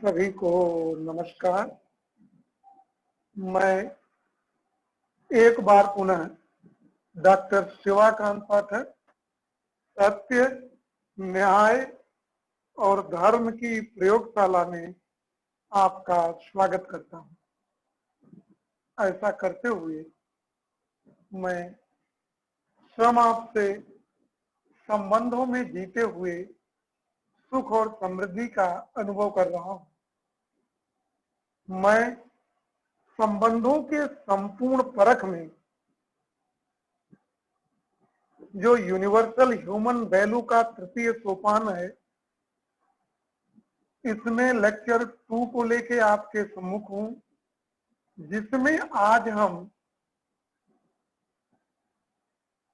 सभी को नमस्कार। मैं एक बार पुनः डॉक्टर शिवाकांत पाठक सत्य, न्याय और धर्म की प्रयोगशाला में आपका स्वागत करता हूं। ऐसा करते हुए मैं स्वयं आपसे संबंधों में जीते हुए सुख और समृद्धि का अनुभव कर रहा हूं। मैं संबंधों के संपूर्ण परख में जो यूनिवर्सल ह्यूमन वैल्यू का तृतीय सोपान है, इसमें लेक्चर 2 को लेके आपके सम्मुख हूं, जिसमें आज हम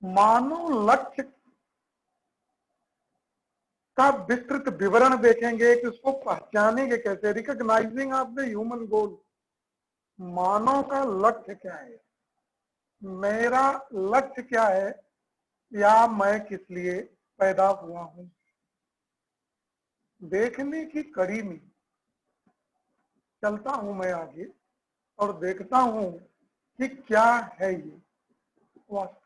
मानव लक्ष्य का विस्तृत विवरण देखेंगे कि उसको पहचानेंगे कैसे। रिकॉग्नाइजिंग ऑफ द ह्यूमन गोल, मानव का लक्ष्य क्या है, मेरा लक्ष्य क्या है, या मैं किस लिए पैदा हुआ हूं। देखने की कड़ी में चलता हूं मैं आगे और देखता हूं कि क्या है ये वास्तव।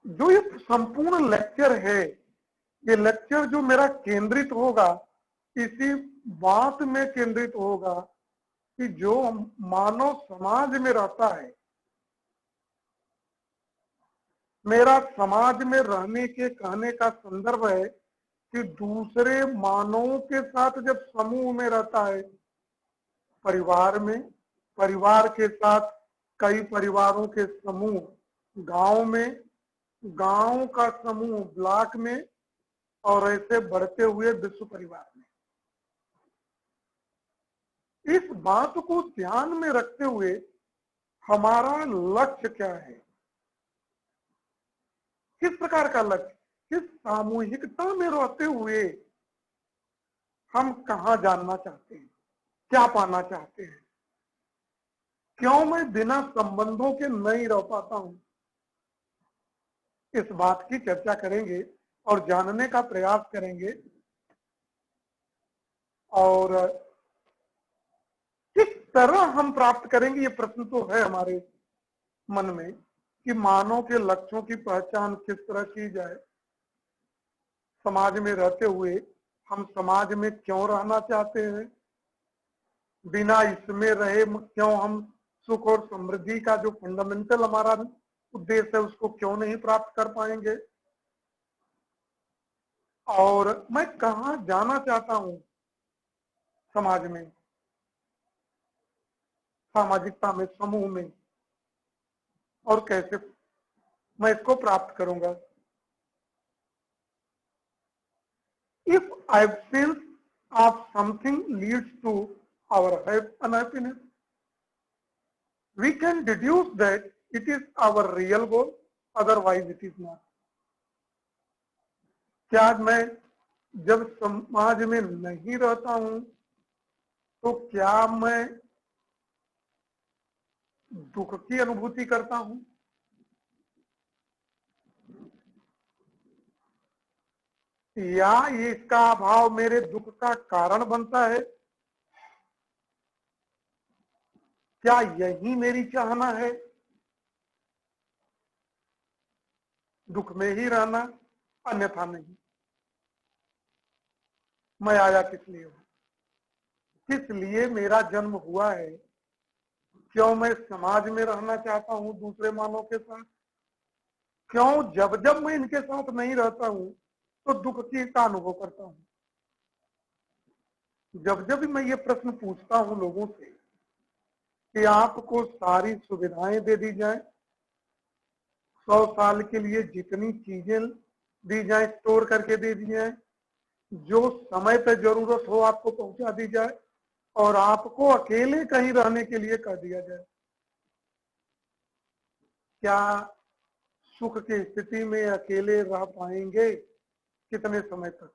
जो ये संपूर्ण लेक्चर है, ये लेक्चर जो मेरा केंद्रित होगा, इसी बात में केंद्रित होगा कि जो मानव समाज में रहता है, मेरा समाज में रहने के कहने का संदर्भ है कि दूसरे मानवों के साथ जब समूह में रहता है, परिवार में, परिवार के साथ कई परिवारों के समूह गांव में, गांव का समूह ब्लॉक में, और ऐसे बढ़ते हुए विश्व परिवार में। इस बात को ध्यान में रखते हुए हमारा लक्ष्य क्या है, किस प्रकार का लक्ष्य, किस सामूहिकता में रहते हुए हम कहां जानना चाहते हैं, क्या पाना चाहते हैं, क्यों मैं बिना संबंधों के नहीं रह पाता हूं। इस बात की चर्चा करेंगे और जानने का प्रयास करेंगे। और किस तरह हम प्राप्त करेंगे, ये प्रश्न तो है हमारे मन में कि मानव के लक्ष्यों की पहचान किस तरह की जाए। समाज में रहते हुए हम समाज में क्यों रहना चाहते हैं, बिना इसमें रहे क्यों हम सुख और समृद्धि का जो फंडामेंटल हमारा उद्देश्य है उसको क्यों नहीं प्राप्त कर पाएंगे, और मैं कहां जाना चाहता हूं समाज में, सामाजिकता में, समूह में, और कैसे मैं इसको प्राप्त करूंगा। If absence of something leads to our unhappiness, we can deduce that it is our real goal, otherwise it is not. क्या मैं जब समाज में नहीं रहता हूं तो क्या मैं दुख की अनुभूति करता हूं, या इसका अभाव मेरे दुख का कारण बनता है? क्या यही मेरी चाहना है, दुख में ही रहना, अन्यथा नहीं? मैं आया किस लिए हूं, किस लिए मेरा जन्म हुआ है, क्यों मैं समाज में रहना चाहता हूं दूसरे मानव के साथ, क्यों जब जब मैं इनके साथ नहीं रहता हूं तो दुख की का अनुभव करता हूं। जब जब मैं ये प्रश्न पूछता हूं लोगों से कि आपको सारी सुविधाएं दे दी जाए, 100 साल के लिए जितनी चीजें दी जाए स्टोर करके दे दी जाए, जो समय पे जरूरत हो आपको पहुंचा दी जाए, और आपको अकेले कहीं रहने के लिए कह दिया जाए, क्या सुख की स्थिति में अकेले रह पाएंगे? कितने समय तक?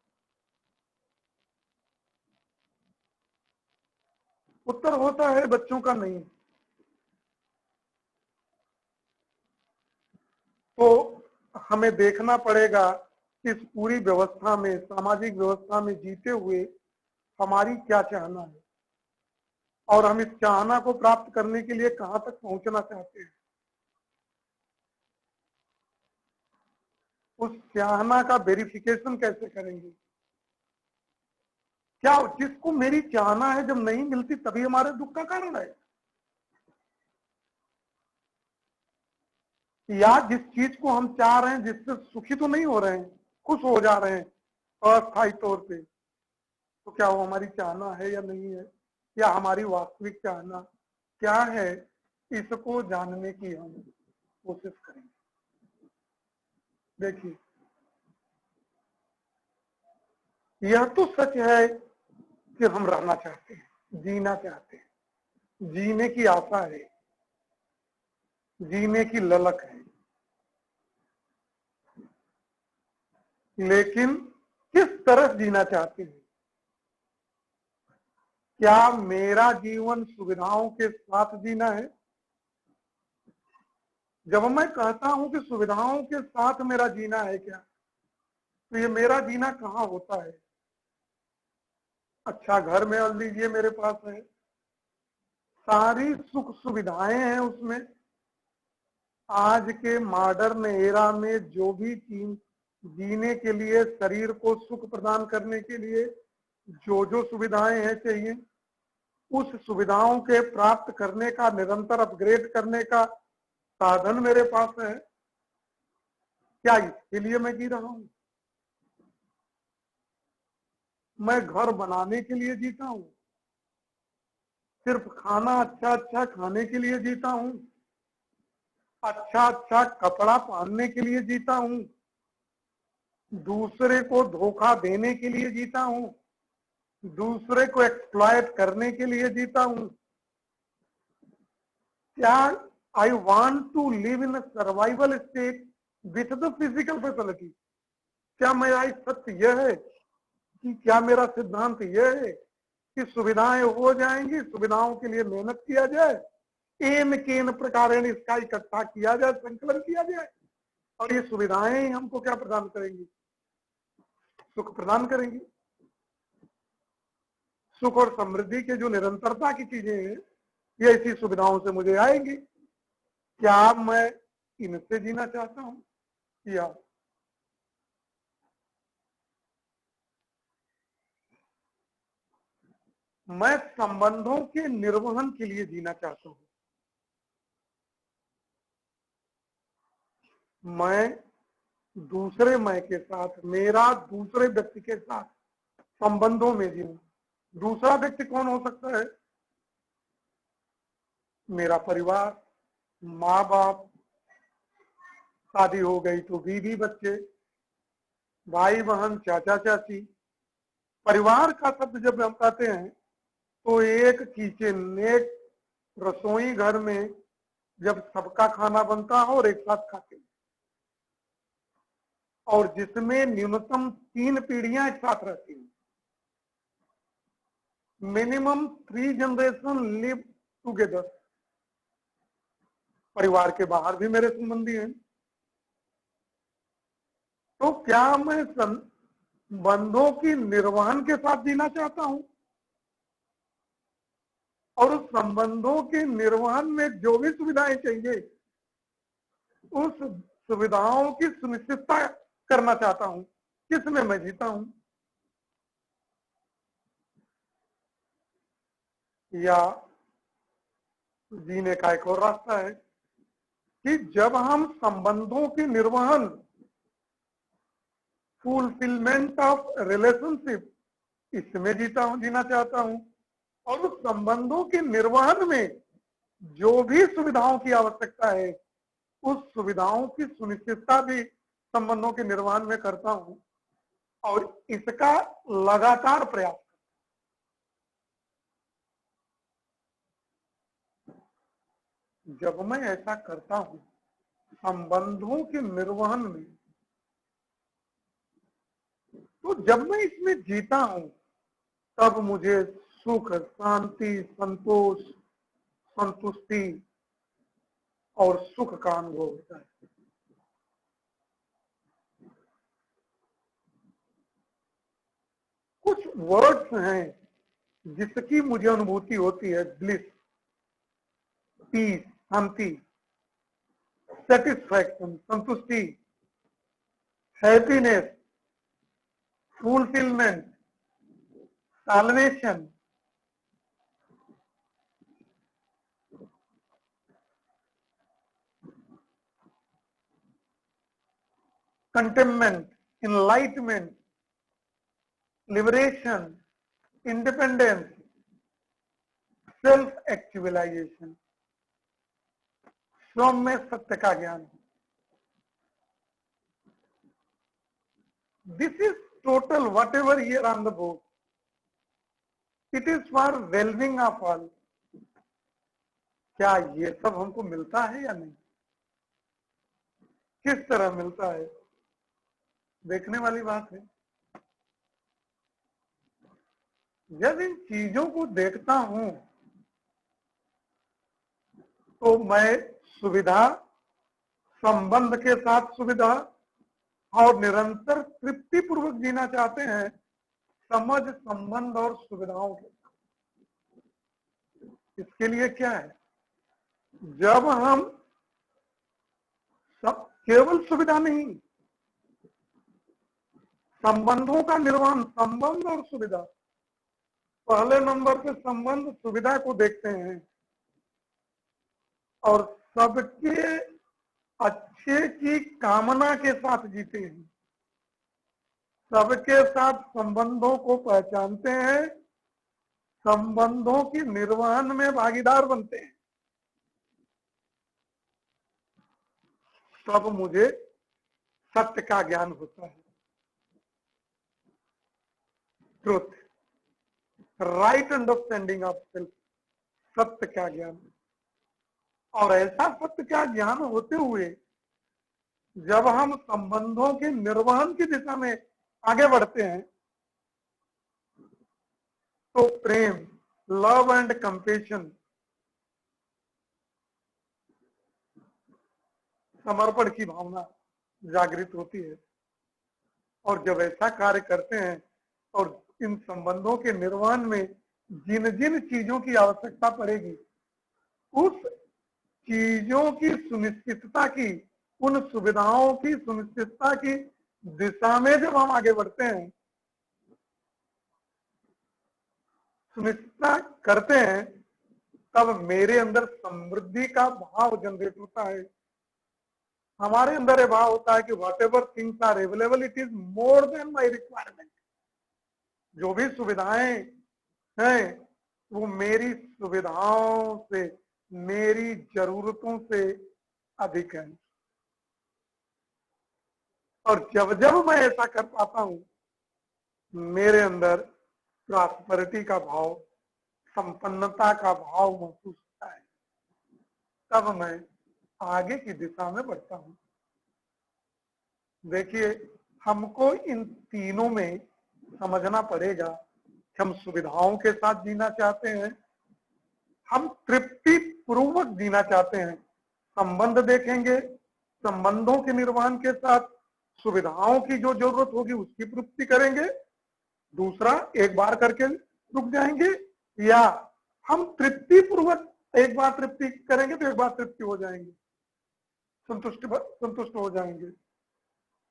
उत्तर होता है बच्चों का नहीं। तो हमें देखना पड़ेगा इस पूरी व्यवस्था में, सामाजिक व्यवस्था में जीते हुए हमारी क्या चाहना है और हम इस चाहना को प्राप्त करने के लिए कहां तक पहुंचना चाहते हैं। उस चाहना का वेरिफिकेशन कैसे करेंगे? क्या जिसको मेरी चाहना है जब नहीं मिलती तभी हमारे दुख का कारण है, या जिस चीज को हम चाह रहे हैं जिससे सुखी तो नहीं हो रहे हैं, खुश हो जा रहे हैं अस्थायी तौर पे, तो क्या वो हमारी चाहना है या नहीं है, या हमारी वास्तविक चाहना क्या है, इसको जानने की हम कोशिश करेंगे। देखिए, यह तो सच है कि हम रहना चाहते हैं, जीना चाहते हैं, जीने की आशा है, जीने की ललक है, लेकिन किस तरह जीना चाहते हैं? क्या मेरा जीवन सुविधाओं के साथ जीना है? जब मैं कहता हूं कि सुविधाओं के साथ मेरा जीना है क्या, तो ये मेरा जीना कहाँ होता है? अच्छा घर में मान लीजिए मेरे पास है, सारी सुख सुविधाएं हैं उसमें, आज के मॉडर्न एरा में जो भी चीज जीने के लिए, शरीर को सुख प्रदान करने के लिए जो जो सुविधाएं हैं चाहिए, उस सुविधाओं के प्राप्त करने का, निरंतर अपग्रेड करने का साधन मेरे पास है। क्या इसके लिए मैं जी रहा हूं? मैं घर बनाने के लिए जीता हूं? सिर्फ खाना अच्छा अच्छा खाने के लिए जीता हूं? अच्छा अच्छा कपड़ा पहनने के लिए जीता हूं? दूसरे को धोखा देने के लिए जीता हूं? दूसरे को एक्सप्लॉयट करने के लिए जीता हूं? क्या I want to live in survival state with the physical facility? क्या मेरा सत्य यह है कि, क्या मेरा सिद्धांत यह है कि सुविधाएं हो जाएंगी, सुविधाओं के लिए मेहनत किया जाए, एन केन प्रकार इसका इकट्ठा किया जाए, संकलन किया जाए, और ये सुविधाएं ही हमको क्या प्रदान करेंगी? सुख प्रदान करेंगी। सुख और समृद्धि के जो निरंतरता की चीजें हैं, ये ऐसी सुविधाओं से मुझे आएंगी। क्या मैं इनसे जीना चाहता हूं, या मैं संबंधों के निर्वहन के लिए जीना चाहता हूं? मैं दूसरे मैं के साथ, मेरा दूसरे व्यक्ति के साथ संबंधों में जीऊं। दूसरा व्यक्ति कौन हो सकता है? मेरा परिवार, माँ बाप, शादी हो गई तो बीवी बच्चे, भाई बहन, चाचा चाची। परिवार का शब्द जब हम कहते हैं तो एक किचन, एक रसोई घर में जब सबका खाना बनता हो और एक साथ खाते हैं, और जिसमें न्यूनतम 3 पीढ़ियां एक साथ रहती हैं, मिनिमम 3 जनरेशन लिव टुगेदर। परिवार के बाहर भी मेरे संबंधी हैं। तो क्या मैं संबंधों की निर्वहन के साथ जीना चाहता हूं, और उस संबंधों के निर्वहन में जो भी सुविधाएं चाहिए, उस सुविधाओं की सुनिश्चितता करना चाहता हूं? किसमें मैं जीता हूं? या जीने का एक और रास्ता है कि जब हम संबंधों की निर्वहन, फुलफिलमेंट ऑफ रिलेशनशिप, इसमें जीना चाहता हूं, और उस संबंधों के निर्वहन में जो भी सुविधाओं की आवश्यकता है, उस सुविधाओं की सुनिश्चितता भी संबंधों के निर्वहन में करता हूं, और इसका लगातार प्रयास। जब मैं ऐसा करता हूं संबंधों के निर्वहन में, तो जब मैं इसमें जीता हूं तब मुझे सुख, शांति, संतोष, संतुष्टि और सुख का अनुभव होता है। वर्ड्स हैं जिसकी मुझे अनुभूति होती है, ब्लिस, पीस, शांति, सेटिस्फैक्शन, संतुष्टि, happiness, fulfilment, salvation, contentment, enlightenment, liberation, independence, self actualization, स्वयं में सत्य का ज्ञान। This is total whatever here on the board. It is for well-being of all. क्या ये सब हमको मिलता है या नहीं? किस तरह मिलता है, देखने वाली बात है। जब इन चीजों को देखता हूं तो मैं सुविधा, संबंध के साथ सुविधा और निरंतर तृप्ति पूर्वक जीना चाहते हैं, समझ, संबंध और सुविधाओं के। इसके लिए क्या है, जब हम सब केवल सुविधा नहीं, संबंधों का निर्माण, संबंध और सुविधा, पहले नंबर पे संबंध सुविधा को देखते हैं और सबके अच्छे की कामना के साथ जीते हैं, सबके साथ संबंधों को पहचानते हैं, संबंधों की निर्वहन में भागीदार बनते हैं, तब मुझे सत्य का ज्ञान होता है। Truth, right understanding of self, सत्य का ज्ञान। और ऐसा सत्य का ज्ञान होते हुए जब हम संबंधों के निर्वहन की दिशा में आगे बढ़ते हैं तो प्रेम, लव एंड कंपैशन, समर्पण की भावना जागृत होती है। और जब ऐसा कार्य करते हैं और इन संबंधों के निर्वहन में जिन जिन चीजों की आवश्यकता पड़ेगी, उस चीजों की सुनिश्चितता की, उन सुविधाओं की सुनिश्चितता की दिशा में जब हम आगे बढ़ते हैं, सुनिश्चितता करते हैं, तब मेरे अंदर समृद्धि का भाव जनरेट होता है। हमारे अंदर ये भाव होता है कि whatever things are available, it is more than my requirement. जो भी सुविधाएं हैं वो मेरी सुविधाओं से, मेरी जरूरतों से अधिक है। और जब जब मैं ऐसा कर पाता हूं, मेरे अंदर प्रॉस्पेरिटी का भाव, संपन्नता का भाव महसूस होता है, तब मैं आगे की दिशा में बढ़ता हूं। देखिए, हमको इन तीनों में समझना पड़ेगा कि हम सुविधाओं के साथ जीना चाहते हैं, हम तृप्ति पूर्वक जीना चाहते हैं। संबंध देखेंगे, संबंधों के निर्वहन के साथ सुविधाओं की जो जरूरत होगी उसकी पूर्ति करेंगे। दूसरा, एक बार करके रुक जाएंगे, या हम तृप्ति पूर्वक एक बार तृप्ति करेंगे तो एक बार तृप्ति हो जाएंगे, संतुष्ट हो जाएंगे।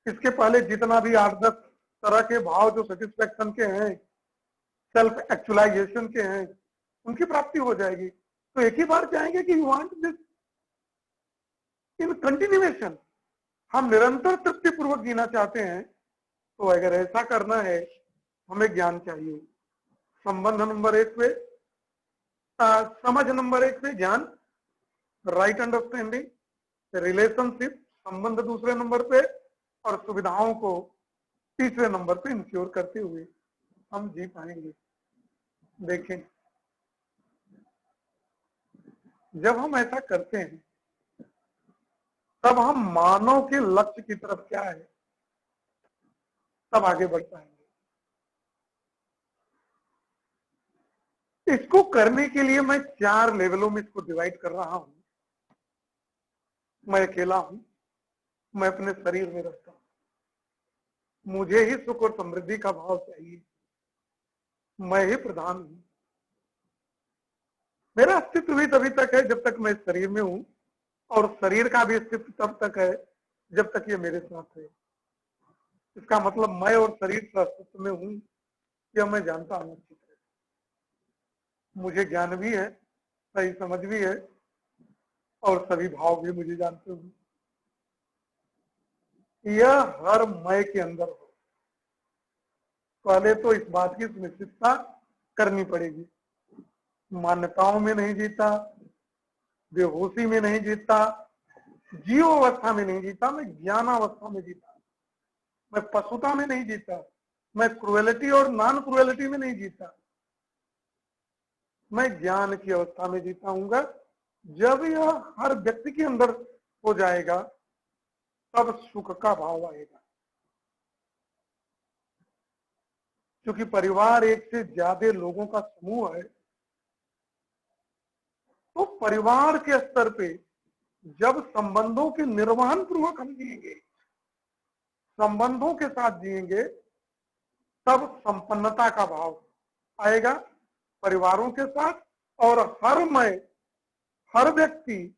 इसके पहले जितना भी 8-10 तरह के भाव जो सेटिस्फेक्शन के हैं, सेल्फ एक्चुअलाइजेशन के हैं, उनकी प्राप्ति हो जाएगी। तो एक ही बार चाहेंगे कि you want this in continuation, हम निरंतर तृप्ति पूर्वक जीना चाहते हैं। तो अगर ऐसा करना है, हमें ज्ञान चाहिए। संबंध नंबर 1 पे, समझ नंबर 1 पे ज्ञान, राइट अंडरस्टैंडिंग, रिलेशनशिप, संबंध दूसरे नंबर पे, और सुविधाओं को तीसरे नंबर पे इंश्योर करते हुए हम जी पाएंगे। देखें, जब हम ऐसा करते हैं तब हम मानव के लक्ष्य की तरफ क्या है, तब आगे बढ़ पाएंगे। इसको करने के लिए मैं 4 लेवलों में इसको डिवाइड कर रहा हूं। मैं अकेला हूं, मैं अपने शरीर में रहता हूं, मुझे ही सुख और समृद्धि का भाव चाहिए। मैं ही प्रधान हूं। मेरा अस्तित्व भी तभी तक है जब तक मैं शरीर में हूं, और शरीर का भी अस्तित्व तब तक है जब तक ये मेरे साथ है। इसका मतलब मैं और शरीर के अस्तित्व में हूं, यह मैं जानता हूं अच्छी तरह। मुझे ज्ञान भी है, सही समझ भी है, और सभी भाव भी मुझे जानते हूं। यह हर मैं के अंदर हो। पहले तो इस बात की सुनिश्चितता करनी पड़ेगी। मान्यताओं में नहीं जीता, बेहोशी में नहीं जीता, जीव अवस्था में नहीं जीता, मैं ज्ञान अवस्था में जीता। मैं पशुता में नहीं जीता, मैं क्रुएलिटी और नॉन क्रुएलिटी में नहीं जीता, मैं ज्ञान की अवस्था में जीता हूंगा। जब यह हर व्यक्ति के अंदर हो जाएगा तब सुख का भाव आएगा। क्योंकि परिवार एक से ज्यादा लोगों का समूह है, तो परिवार के स्तर पे जब संबंधों के निर्वहन पूर्वक हम जिएंगे, संबंधों के साथ जिएंगे, तब संपन्नता का भाव आएगा परिवारों के साथ। और हर व्यक्ति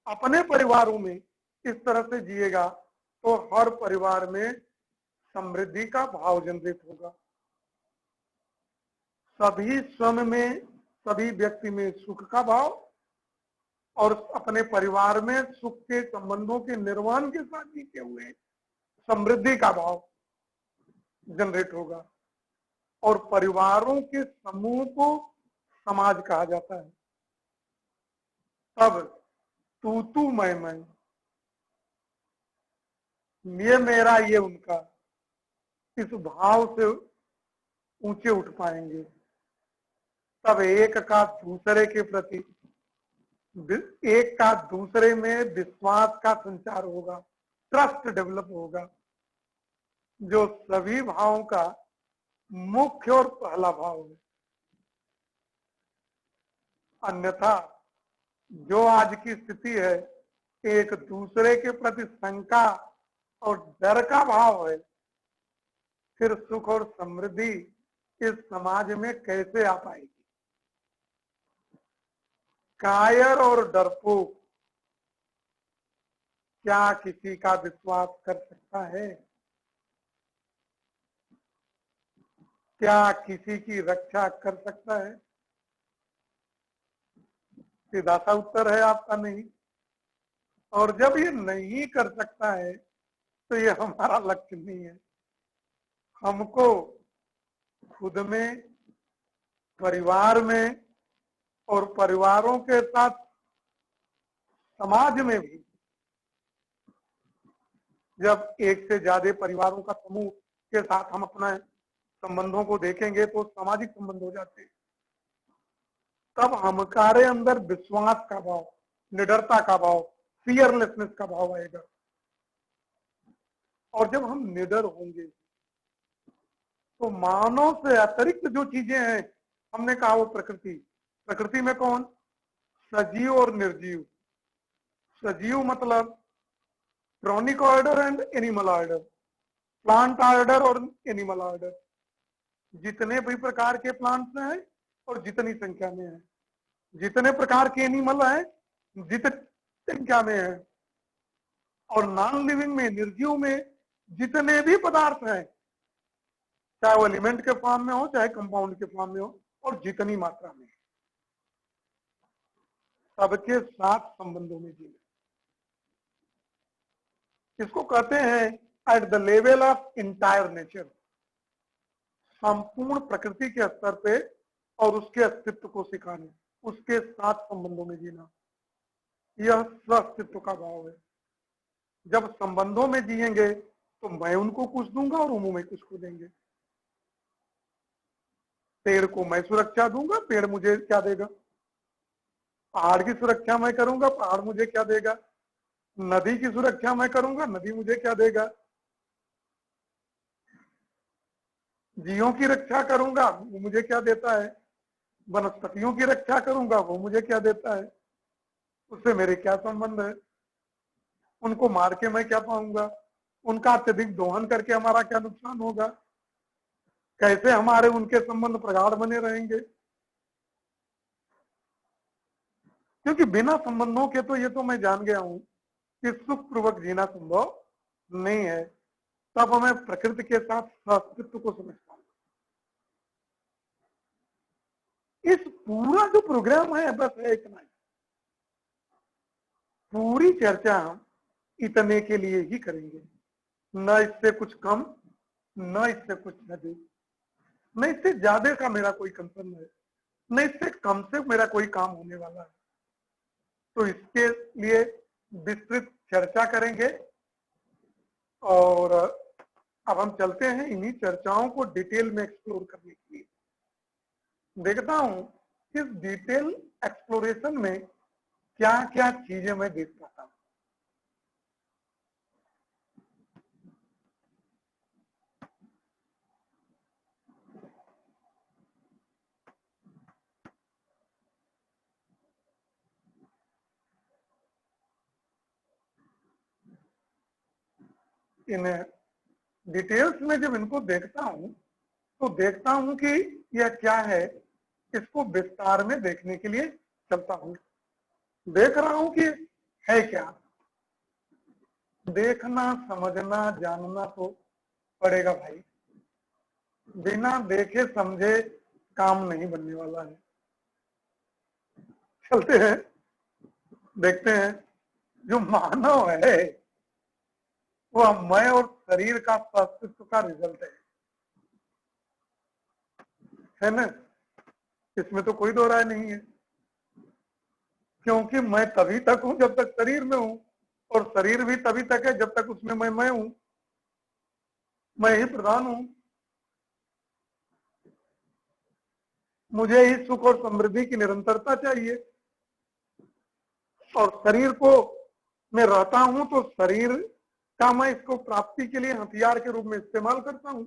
अपने परिवारों में इस तरह से जिएगा तो हर परिवार में समृद्धि का भाव जनरेट होगा। सभी स्वयं में, सभी व्यक्ति में सुख का भाव, और अपने परिवार में सुख के संबंधों के निर्वहन के साथ जीते हुए समृद्धि का भाव जनरेट होगा। और परिवारों के समूह को समाज कहा जाता है। तब तू मैं, ये मेरा ये उनका, इस भाव से ऊंचे उठ पाएंगे। तब एक का दूसरे के प्रति, एक का दूसरे में विश्वास का संचार होगा, ट्रस्ट डेवलप होगा, जो सभी भावों का मुख्य और पहला भाव है। अन्यथा जो आज की स्थिति है, एक दूसरे के प्रति शंका और डर का भाव है, फिर सुख और समृद्धि इस समाज में कैसे आ पाएगी। कायर और डरपोक क्या किसी का विश्वास कर सकता है? क्या किसी की रक्षा कर सकता है? सीधा सा उत्तर है आपका नहीं। और जब ये नहीं कर सकता है तो ये हमारा लक्ष्य नहीं है। हमको खुद में, परिवार में, और परिवारों के साथ समाज में भी, जब एक से ज्यादा परिवारों का समूह के साथ हम अपने संबंधों को देखेंगे तो सामाजिक संबंध हो जाते हैं। तब हमारे अंदर विश्वास का भाव, निडरता का भाव, फियरलेसनेस का भाव आएगा। और जब हम निडर होंगे तो मानव से अतिरिक्त जो चीजें हैं, हमने कहा वो प्रकृति, प्रकृति में कौन? सजीव और निर्जीव। सजीव मतलब chronic order and animal order, plant order और एनिमल ऑर्डर। जितने भी प्रकार के प्लांट्स हैं और जितनी संख्या में है, जितने प्रकार के एनिमल हैं जितनी संख्या में है, और नॉन लिविंग में, निर्जीव में जितने भी पदार्थ हैं, चाहे वो एलिमेंट के फॉर्म में हो चाहे कंपाउंड के फॉर्म में हो, और जितनी मात्रा में, सबके साथ संबंधों में जीना। इसको कहते हैं at the level of entire nature, संपूर्ण प्रकृति के स्तर पे और उसके अस्तित्व को सिखाने, उसके साथ संबंधों में जीना, यह स्व-अस्तित्व का भाव है। जब संबंधों में जिएंगे तो मैं उनको कुछ दूंगा और वो मैं कुछ को देंगे। पेड़ को मैं सुरक्षा दूंगा, पेड़ मुझे क्या देगा? पहाड़ की सुरक्षा मैं करूंगा, पहाड़ मुझे क्या देगा? नदी की सुरक्षा मैं करूंगा, नदी मुझे क्या देगा? जीवों की रक्षा करूंगा, वो मुझे क्या देता है? वनस्पतियों की रक्षा करूंगा, वो मुझे क्या देता है? उससे मेरे क्या संबंध है? उनको मार के मैं क्या पाऊंगा? उनका अत्यधिक दोहन करके हमारा क्या नुकसान होगा? कैसे हमारे उनके संबंध प्रगाढ़ बने रहेंगे, क्योंकि बिना संबंधों के तो ये तो मैं जान गया हूं कि सुखपूर्वक जीना संभव नहीं है। तब हमें प्रकृति के साथ अस्तित्व को समझता हूं। इस पूरा जो प्रोग्राम है बस है इतना ही। पूरी चर्चा हम इतने के लिए ही करेंगे, न इससे कुछ कम, न इससे कुछ अधिक, न इससे ज्यादा का मेरा कोई कंसर्न है, न इससे कम से मेरा कोई काम होने वाला है। तो इसके लिए विस्तृत चर्चा करेंगे और अब हम चलते हैं इन्हीं चर्चाओं को डिटेल में एक्सप्लोर करने के लिए। देखता हूं इस डिटेल एक्सप्लोरेशन में क्या क्या चीजें मैं देख पाता हूं। इन डिटेल्स में जब इनको देखता हूं तो देखता हूं कि यह क्या है, इसको विस्तार में देखने के लिए चलता हूं। देख रहा हूं कि है क्या। देखना समझना जानना तो पड़ेगा भाई, बिना देखे समझे काम नहीं बनने वाला है। चलते हैं देखते हैं। जो मानव है वह मैं और शरीर का अस्तित्व का रिजल्ट है ना। इसमें तो कोई दो राय नहीं है, क्योंकि मैं तभी तक हूं जब तक शरीर में हूं, और शरीर भी तभी तक है जब तक उसमें मैं हूं, मैं ही प्रधान हूं। मुझे ही सुख और समृद्धि की निरंतरता चाहिए, और शरीर को मैं रहता हूं तो शरीर का मैं इसको प्राप्ति के लिए हथियार के रूप में इस्तेमाल करता हूं,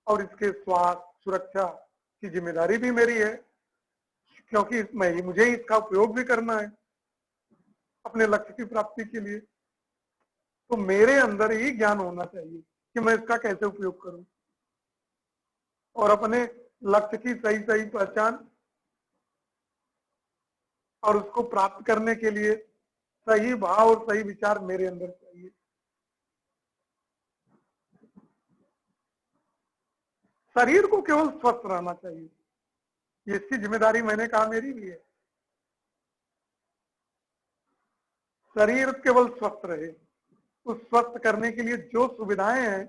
और इसके स्वास्थ्य सुरक्षा की जिम्मेदारी भी मेरी है, क्योंकि मुझे ही इसका उपयोग भी करना है अपने लक्ष्य की प्राप्ति के लिए। तो मेरे अंदर ही ज्ञान होना चाहिए कि मैं इसका कैसे उपयोग करूं, और अपने लक्ष्य की सही सही पहचान और उसको प्राप्त करने के लिए सही भाव और सही विचार मेरे अंदर चाहिए। शरीर को केवल स्वस्थ रहना चाहिए, इसकी जिम्मेदारी मैंने कहा मेरी भी है। शरीर केवल स्वस्थ रहे, उस स्वस्थ करने के लिए जो सुविधाएं हैं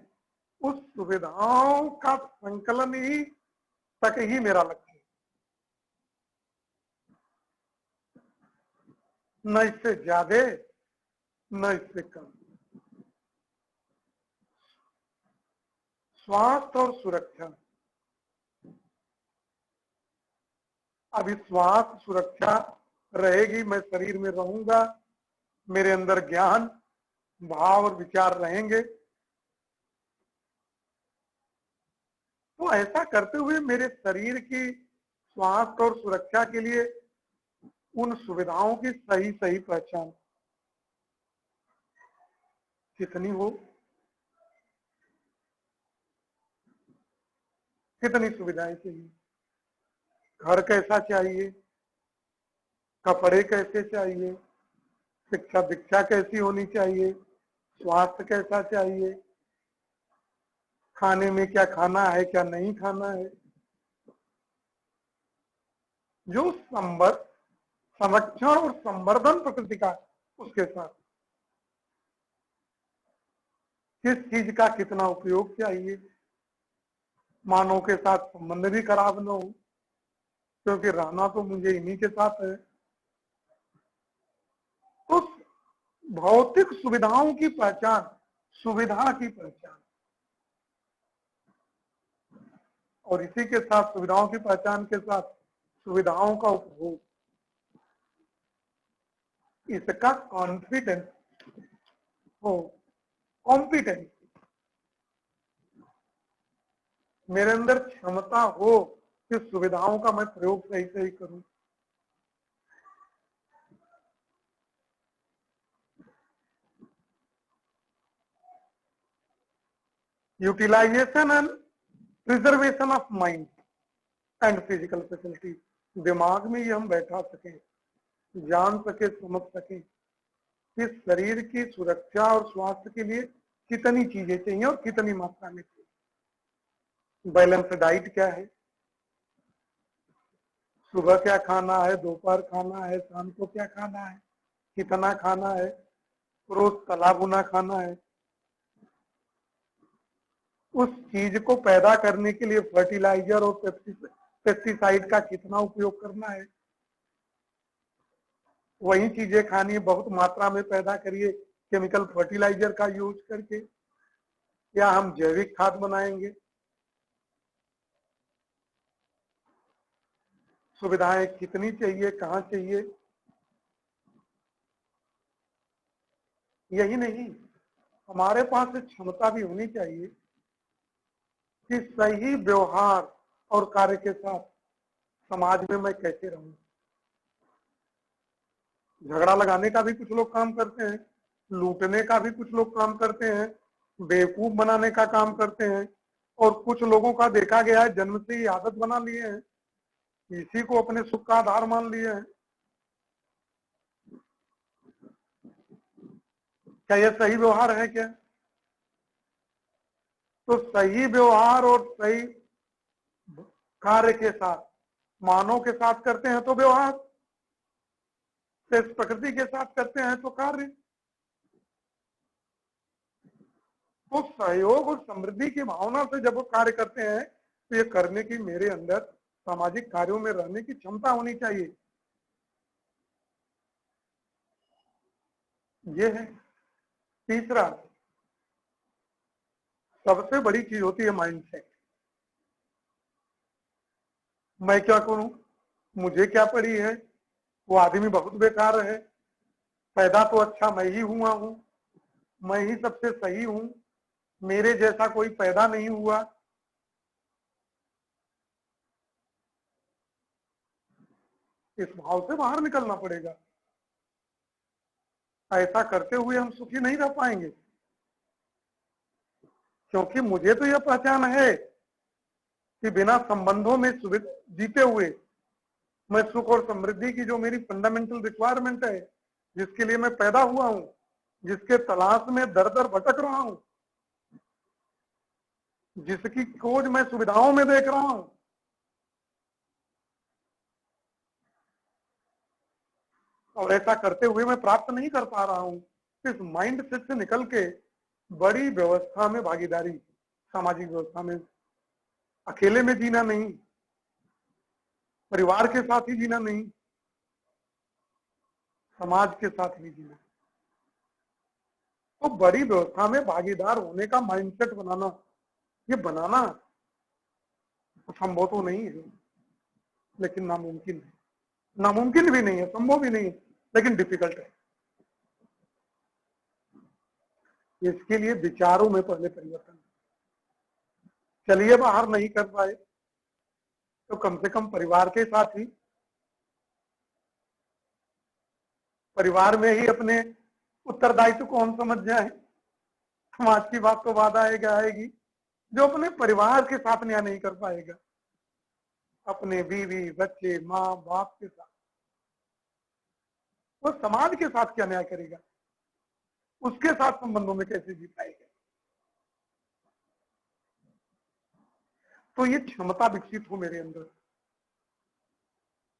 उस सुविधाओं का संकलन ही तक ही मेरा लक्ष्य है, न इससे ज्यादा न इससे कम। स्वास्थ्य और सुरक्षा। अभी स्वास्थ्य सुरक्षा रहेगी, मैं शरीर में रहूंगा, मेरे अंदर ज्ञान भाव और विचार रहेंगे, तो ऐसा करते हुए मेरे शरीर की स्वास्थ्य और सुरक्षा के लिए उन सुविधाओं की सही सही पहचान कितनी हो, कितनी सुविधाएं चाहिए, घर कैसा चाहिए, कपड़े कैसे चाहिए, शिक्षा दीक्षा कैसी होनी चाहिए, स्वास्थ्य कैसा चाहिए, खाने में क्या खाना है क्या नहीं खाना है। जो संरक्षण और संवर्धन प्रकृति का उसके साथ किस चीज का कितना उपयोग चाहिए, मानव के साथ संबंध भी खराब न हो, क्योंकि रहना तो मुझे इन्हीं के साथ है। तो भौतिक सुविधाओं की पहचान, सुविधा की पहचान, और इसी के साथ सुविधाओं की पहचान के साथ सुविधाओं का उपभोग, इसका कॉन्फिडेंस हो, कॉम्पिटेंस, मेरे अंदर क्षमता हो कि सुविधाओं का मैं प्रयोग सही सही करूं। Utilisation and preservation of mind and physical facility, दिमाग में ये हम बैठा सकें, जान सके, समझ सके कि शरीर की सुरक्षा और स्वास्थ्य के लिए कितनी चीजें चाहिए और कितनी मात्रा में चाहिए। बैलेंस डाइट क्या है, सुबह क्या खाना है, दोपहर खाना है, शाम को क्या खाना है, कितना खाना है, रोज तला भुना खाना है। उस चीज को पैदा करने के लिए फर्टिलाइजर और पेस्टिसाइड का कितना उपयोग करना है। वही चीजें खानी है, बहुत मात्रा में पैदा करिए केमिकल फर्टिलाइजर का यूज करके, या हम जैविक खाद बनाएंगे। सुविधाएं कितनी चाहिए, कहाँ चाहिए। यही नहीं, हमारे पास क्षमता भी होनी चाहिए कि सही व्यवहार और कार्य के साथ समाज में मैं कैसे रहूं। झगड़ा लगाने का भी कुछ लोग काम करते हैं, लूटने का भी कुछ लोग काम करते हैं, बेवकूफ बनाने का काम करते हैं, और कुछ लोगों का देखा गया है जन्म से ही आदत बना लिए हैं, इसी को अपने सुख का आधार मान लिए हैं। क्या यह सही व्यवहार है क्या? तो सही व्यवहार और सही कार्य के साथ, मानव के साथ करते हैं तो व्यवहार, से प्रकृति के साथ करते हैं तो कार्य। तो सहयोग और समृद्धि की भावना से जब वो कार्य करते हैं तो ये करने की मेरे अंदर सामाजिक कार्यों में रहने की क्षमता होनी चाहिए। ये है। तीसरा, सबसे बड़ी चीज होती है माइंडसेट। मैं क्या करूं, मुझे क्या पड़ी है, वो आदमी बहुत बेकार है, पैदा तो अच्छा मैं ही हुआ हूं, मैं ही सबसे सही हूं, मेरे जैसा कोई पैदा नहीं हुआ। इस भाव से बाहर निकलना पड़ेगा। ऐसा करते हुए हम सुखी नहीं रह पाएंगे, क्योंकि मुझे तो यह पहचान है कि बिना संबंधों में जीते हुए मैं सुख और समृद्धि की जो मेरी फंडामेंटल रिक्वायरमेंट है, जिसके लिए मैं पैदा हुआ हूं, जिसके तलाश में दर दर भटक रहा हूं, जिसकी खोज मैं सुविधाओं में देख रहा हूं, और ऐसा करते हुए मैं प्राप्त नहीं कर पा रहा हूं, इस माइंड सेट से निकल के बड़ी व्यवस्था में भागीदारी, सामाजिक व्यवस्था में अकेले में जीना नहीं, परिवार के साथ ही जीना नहीं, समाज के साथ ही जीना। तो बड़ी व्यवस्था में भागीदार होने का माइंडसेट बनाना, ये बनाना संभव तो नहीं है, लेकिन नामुमकिन है। नामुमकिन भी नहीं है, संभव भी नहीं है, लेकिन डिफिकल्ट है। इसके लिए विचारों में पहले परिवर्तन। चलिए बाहर नहीं कर पाए तो कम से कम परिवार के साथ ही, परिवार में ही अपने उत्तरदायित्व को हम समझ जाए। समाज की बात तो बाद आएगी। जो अपने परिवार के साथ न्याय नहीं कर पाएगा, अपने बीवी बच्चे माँ बाप के साथ, वो समाज के साथ क्या न्याय करेगा, उसके साथ संबंधों में कैसे जी पाएगा। तो ये क्षमता विकसित हो मेरे अंदर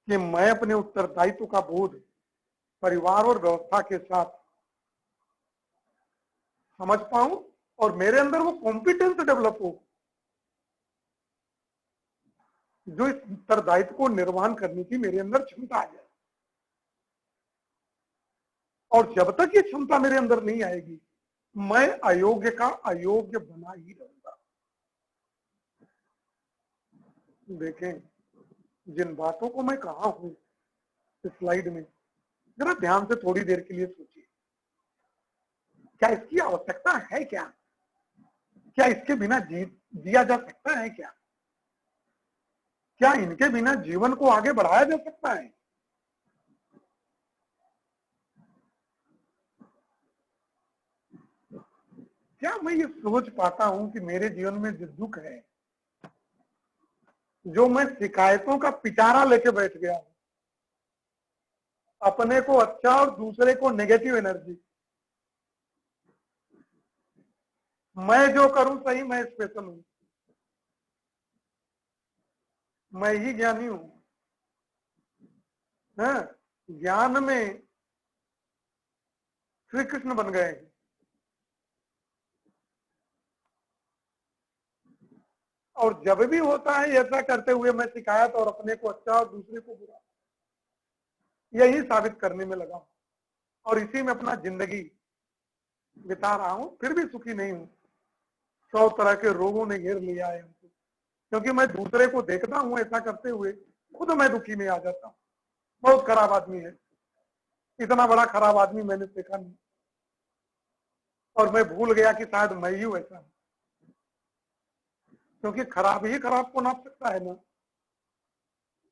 कि मैं अपने उत्तरदायित्व का बोध परिवार और व्यवस्था के साथ समझ पाऊं, और मेरे अंदर वो कॉम्पिटेंस डेवलप हो जो इस उत्तरदायित्व को निर्वहन करने की मेरे अंदर क्षमता आ जाए। और जब तक ये क्षमता मेरे अंदर नहीं आएगी, मैं अयोग्य का अयोग्य बना ही रहूंगा। देखें, जिन बातों को मैं कहा हूं इस स्लाइड में, जरा ध्यान से थोड़ी देर के लिए सोचिए, क्या इसकी आवश्यकता है क्या? क्या इसके बिना जिया जा सकता है क्या? क्या इनके बिना जीवन को आगे बढ़ाया जा सकता है? क्या मैं ये सोच पाता हूं कि मेरे जीवन में जो दुख है, जो मैं शिकायतों का पिटारा लेके बैठ गया हूं, अपने को अच्छा और दूसरे को नेगेटिव एनर्जी। मैं जो करूं सही, मैं स्पेशल हूं, मैं ही ज्ञानी हूं। हाँ, ज्ञान में श्री कृष्ण बन गए। और जब भी होता है ऐसा करते हुए मैं शिकायत और अपने को अच्छा और दूसरे को बुरा, यही साबित करने में लगा हूं और इसी में अपना जिंदगी बिता रहा हूं, फिर भी सुखी नहीं हूं। 100 तरह के रोगों ने घेर लिया है हमको, क्योंकि मैं दूसरे को देखता हूं ऐसा करते हुए, खुद मैं दुखी में आ जाता हूं। बहुत खराब आदमी है, इतना बड़ा खराब आदमी मैंने देखा नहीं। और मैं भूल गया कि शायद मैं ही हूं ऐसा, क्योंकि खराब ही खराब को नाप सकता है ना।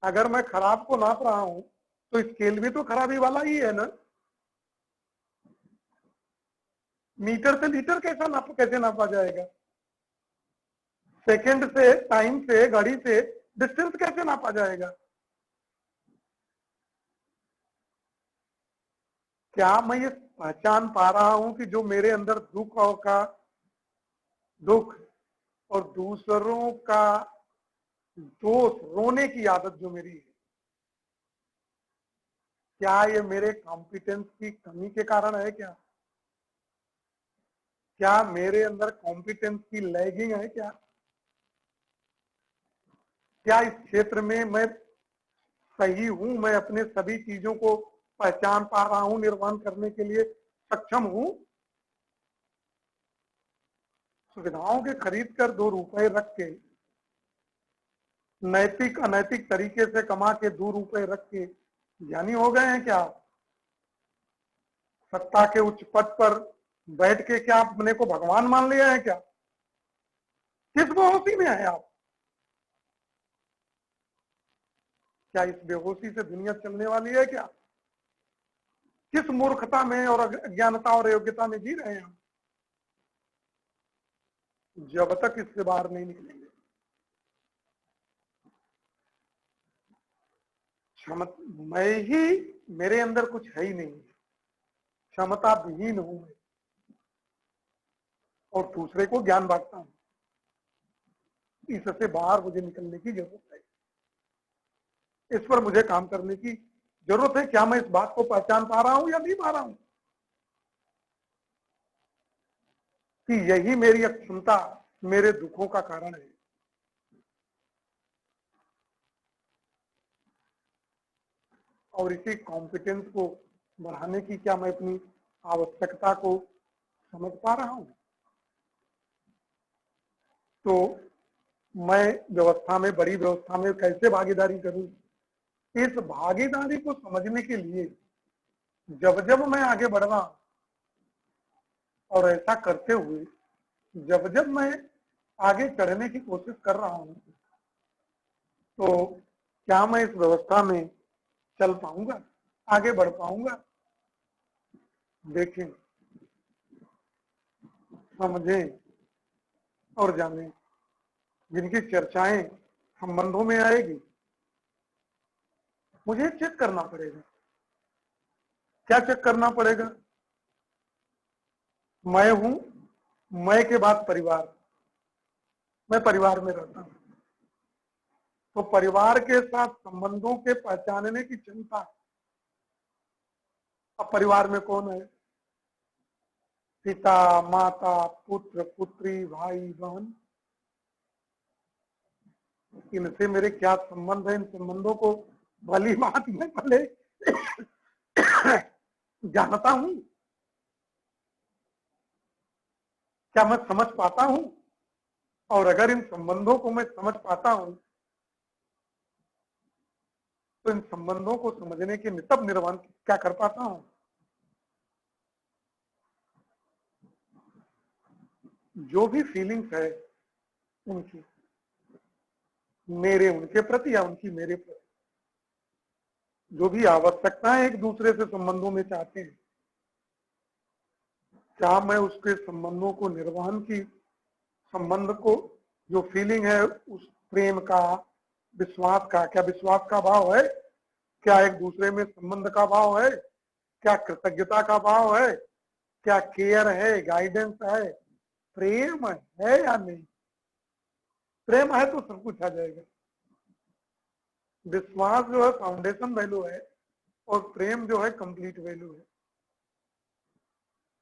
अगर मैं खराब को नाप रहा हूं तो स्केल भी तो खराबी वाला ही है ना। मीटर से लीटर कैसे नापा जाएगा? सेकंड से, टाइम से, घड़ी से डिस्टेंस कैसे नापा जाएगा? क्या मैं ये पहचान पा रहा हूं कि जो मेरे अंदर दुख और दूसरों का दोष, रोने की आदत जो मेरी है, क्या ये मेरे कॉम्पिटेंस की कमी के कारण है? क्या मेरे अंदर कॉम्पिटेंस की लैगिंग है? क्या इस क्षेत्र में मैं सही हूं? मैं अपने सभी चीजों को पहचान पा रहा हूं, निर्माण करने के लिए सक्षम हूं? सुविधाओं के खरीद कर 2 रुपए रख के, नैतिक अनैतिक तरीके से कमा के 2 रुपए रख के ज्ञानी हो गए हैं क्या? सत्ता के उच्च पद पर बैठ के क्या अपने को भगवान मान लिया है क्या? किस बेहोशी में है आप? क्या इस बेहोशी से दुनिया चलने वाली है क्या? किस मूर्खता में और अज्ञानता और अयोग्यता में जी रहे हैं हम? जब तक इससे बाहर नहीं निकलेंगे, मैं ही, मेरे अंदर कुछ है ही नहीं, क्षमता विहीन हूं मैं, और दूसरे को ज्ञान बांटता हूं। इससे बाहर मुझे निकलने की जरूरत है, इस पर मुझे काम करने की जरूरत है। क्या मैं इस बात को पहचान पा रहा हूं या नहीं पा रहा हूं कि यही मेरी अक्षमता मेरे दुखों का कारण है? और इसी कॉम्पिटेंस को बढ़ाने की क्या मैं अपनी आवश्यकता को समझ पा रहा हूं? तो मैं व्यवस्था में, बड़ी व्यवस्था में कैसे भागीदारी करूं? इस भागीदारी को समझने के लिए जब जब मैं आगे बढ़ रहा हूं, और ऐसा करते हुए जब जब मैं आगे चढ़ने की कोशिश कर रहा हूं, तो क्या मैं इस व्यवस्था में चल पाऊंगा, आगे बढ़ पाऊंगा? देखें, समझें और जानें। जिनकी चर्चाएं संबंधों में आएगी, मुझे चेक करना पड़ेगा। क्या चेक करना पड़ेगा? मैं हूं, मैं के बाद परिवार, मैं परिवार में रहता हूं, तो परिवार के साथ संबंधों के पहचानने की क्षमता। अब परिवार में कौन है? पिता, माता, पुत्र, पुत्री, भाई, बहन, इनसे मेरे क्या संबंध है? इन संबंधों को भली बात मैं पहले जानता हूं, क्या मैं समझ पाता हूं? और अगर इन संबंधों को मैं समझ पाता हूं, तो इन संबंधों को समझने के नितब निर्माण क्या कर पाता हूं? जो भी फीलिंग्स है उनकी, मेरे उनके प्रति या उनकी मेरे प्रति, जो भी आवश्यकताएं एक दूसरे से संबंधों में चाहते हैं, क्या मैं उसके संबंधों को, निर्वहन की संबंध को, जो फीलिंग है उस प्रेम का, विश्वास का, क्या विश्वास का भाव है? क्या एक दूसरे में संबंध का भाव है? क्या कृतज्ञता का भाव है? क्या केयर है, गाइडेंस है, प्रेम है या नहीं? प्रेम है तो सब कुछ आ जाएगा। विश्वास जो है फाउंडेशन वैल्यू है और प्रेम जो है कंप्लीट वैल्यू है।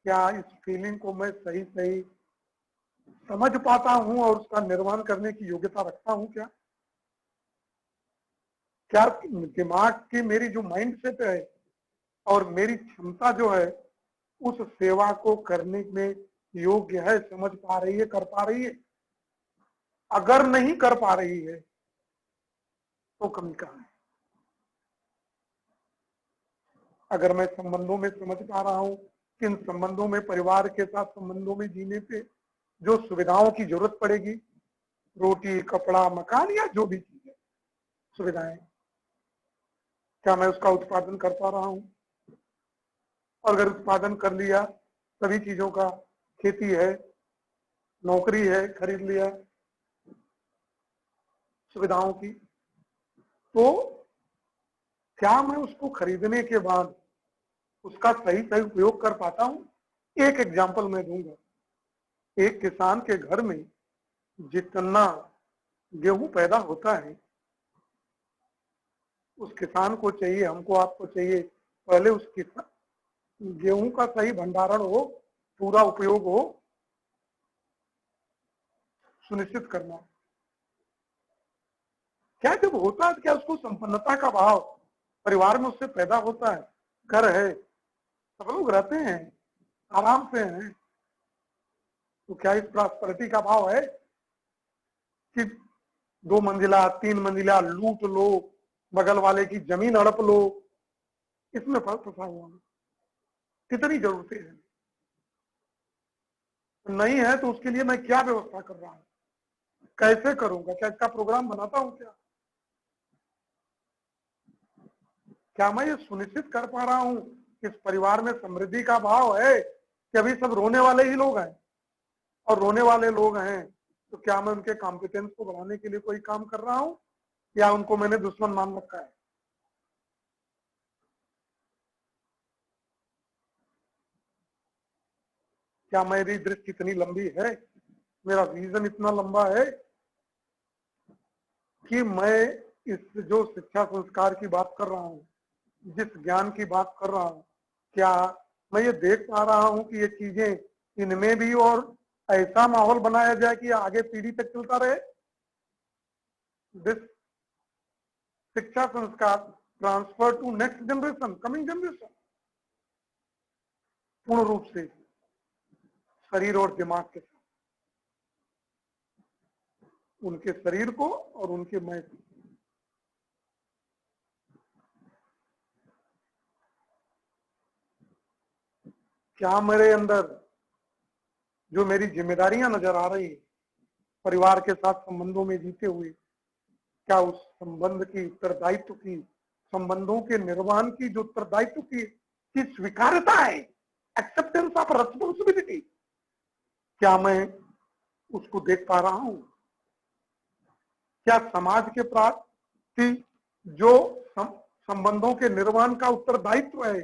क्या इस फीलिंग को मैं सही सही समझ पाता हूं और उसका निर्माण करने की योग्यता रखता हूं? क्या दिमाग की मेरी जो माइंड सेट है और मेरी क्षमता जो है उस सेवा को करने में योग्य है, समझ पा रही है, कर पा रही है? अगर नहीं कर पा रही है तो कमी कहाँ है? अगर मैं संबंधों में समझ पा रहा हूं कि इन संबंधों में, परिवार के साथ संबंधों में जीने पे जो सुविधाओं की जरूरत पड़ेगी, रोटी, कपड़ा, मकान या जो भी चीज है, सुविधाएं, क्या मैं उसका उत्पादन कर पा रहा हूं? और अगर उत्पादन कर लिया सभी चीजों का, खेती है, नौकरी है, खरीद लिया सुविधाओं की, तो क्या मैं उसको खरीदने के बाद उसका सही सही उपयोग कर पाता हूं? एक एग्जांपल मैं दूंगा। एक किसान के घर में जितना गेहूं पैदा होता है, उस किसान को चाहिए, हमको आपको चाहिए, पहले उस किसान गेहूं का सही भंडारण हो, पूरा उपयोग हो, सुनिश्चित करना। क्या जब होता है, क्या उसको संपन्नता का भाव परिवार में उससे पैदा होता है? घर है, सब लोग रहते हैं, आराम से हैं, तो क्या इस प्रॉस्पेरिटी का भाव है कि 2 मंजिला 3 मंजिला लूट लो, बगल वाले की जमीन हड़प लो? इसमें फंसा हुआ है। कितनी जरूरतें हैं, नहीं है तो उसके लिए मैं क्या व्यवस्था कर रहा हूं, कैसे करूंगा, क्या इसका प्रोग्राम बनाता हूं? क्या मैं ये सुनिश्चित कर पा रहा हूं कि इस परिवार में समृद्धि का भाव है कि अभी सब रोने वाले ही लोग हैं? और रोने वाले लोग हैं तो क्या मैं उनके कॉम्पिटेंस को बढ़ाने के लिए कोई काम कर रहा हूं या उनको मैंने दुश्मन मान रखा है? क्या मेरी दृष्टि इतनी लंबी है, मेरा विजन इतना लंबा है कि मैं इस जो शिक्षा संस्कार की बात कर रहा हूं, जिस ज्ञान की बात कर रहा हूं, क्या मैं ये देख पा रहा हूं कि ये चीजें इनमें भी और ऐसा माहौल बनाया जाए कि आगे पीढ़ी तक चलता रहे? दिस शिक्षा संस्कार transfer to next generation, coming generation, पूर्ण रूप से शरीर और दिमाग के साथ, उनके शरीर को और उनके मैं को। क्या मेरे अंदर जो मेरी जिम्मेदारियां नजर आ रही है परिवार के साथ संबंधों में जीते हुए, क्या उस संबंध की उत्तरदायित्व की, संबंधों के निर्माण की जो उत्तरदायित्व की स्वीकार्यता है, एक्सेप्टेंस ऑफ रेस्पॉन्सिबिलिटी, क्या मैं उसको देख पा रहा हूं? क्या समाज के प्रति जो संबंधों के निर्माण का उत्तरदायित्व है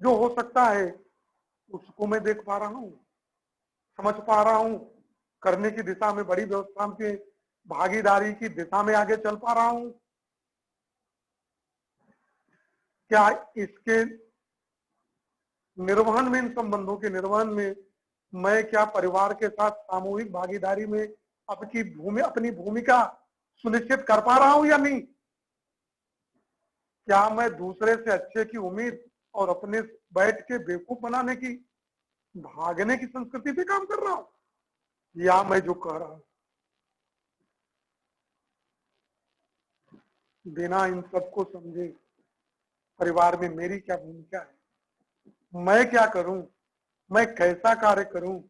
जो हो सकता है, उसको मैं देख पा रहा हूं, समझ पा रहा हूं, करने की दिशा में, बड़ी व्यवस्था के भागीदारी की दिशा में आगे चल पा रहा हूं? क्या इसके निर्वहन में, इन संबंधों के निर्वहन में मैं क्या परिवार के साथ सामूहिक भागीदारी में अपनी भूमिका सुनिश्चित कर पा रहा हूं या नहीं? क्या मैं दूसरे से अच्छे की उम्मीद और अपने बैठ के बेवकूफ बनाने की, भागने की संस्कृति पे काम कर रहा हूं? या मैं जो कह रहा हूं बिना इन सबको समझे परिवार में मेरी क्या भूमिका है, मैं क्या करूं, मैं कैसा कार्य करूं,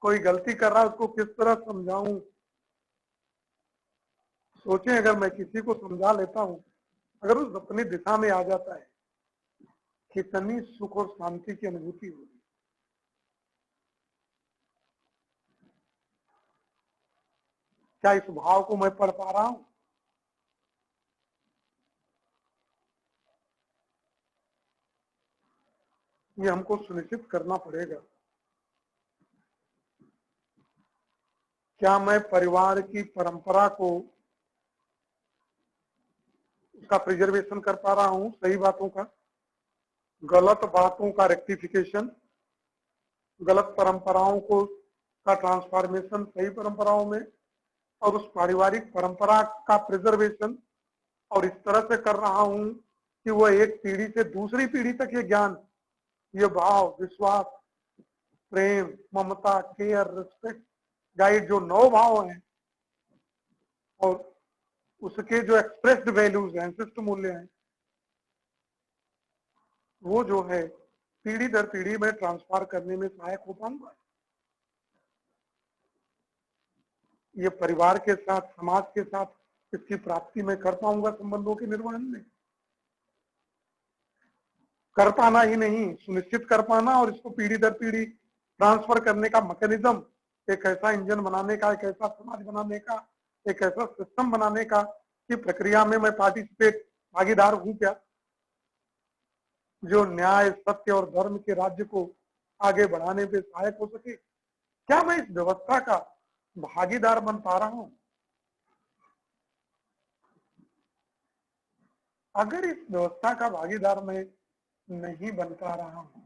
कोई गलती कर रहा है उसको किस तरह समझाऊं? सोचें, अगर मैं किसी को समझा लेता हूं, अगर उस अपनी दिशा में आ जाता है, कितनी सुख और शांति की अनुभूति होगी। क्या इस भाव को मैं पढ़ पा रहा हूं? ये हमको सुनिश्चित करना पड़ेगा। क्या मैं परिवार की परंपरा को, उसका प्रिजर्वेशन कर पा रहा हूं, सही बातों का, गलत बातों का रेक्टिफिकेशन, गलत परंपराओं को का ट्रांसफॉर्मेशन सही परंपराओं में, और उस पारिवारिक परंपरा का प्रिजर्वेशन, और इस तरह से कर रहा हूं कि वह एक पीढ़ी से दूसरी पीढ़ी तक ये ज्ञान, ये भाव, विश्वास, प्रेम, ममता, केयर, रिस्पेक्ट, गाइड, जो 9 भाव हैं और उसके जो एक्सप्रेस्ड वैल्यूज हैं, शिष्ट मूल्य हैं, वो जो है पीढ़ी दर पीढ़ी में ट्रांसफर करने में सहायक हो पाऊंगा। ये परिवार के साथ, समाज के साथ इसकी प्राप्ति में कर पाऊंगा संबंधों के निर्वहन में। कर पाना ही नहीं, सुनिश्चित कर पाना और इसको पीढ़ी दर पीढ़ी ट्रांसफर करने का मैकेनिज्म, एक ऐसा इंजन बनाने का, एक ऐसा समाज बनाने का, एक ऐसा सिस्टम बनाने का कि प्रक्रिया में मैं पार्टिसिपेट, भागीदार हूं क्या, जो न्याय, सत्य और धर्म के राज्य को आगे बढ़ाने में सहायक हो सके। क्या मैं इस व्यवस्था का भागीदार बन पा रहा हूं? अगर इस व्यवस्था का भागीदार मैं नहीं बन पा रहा हूं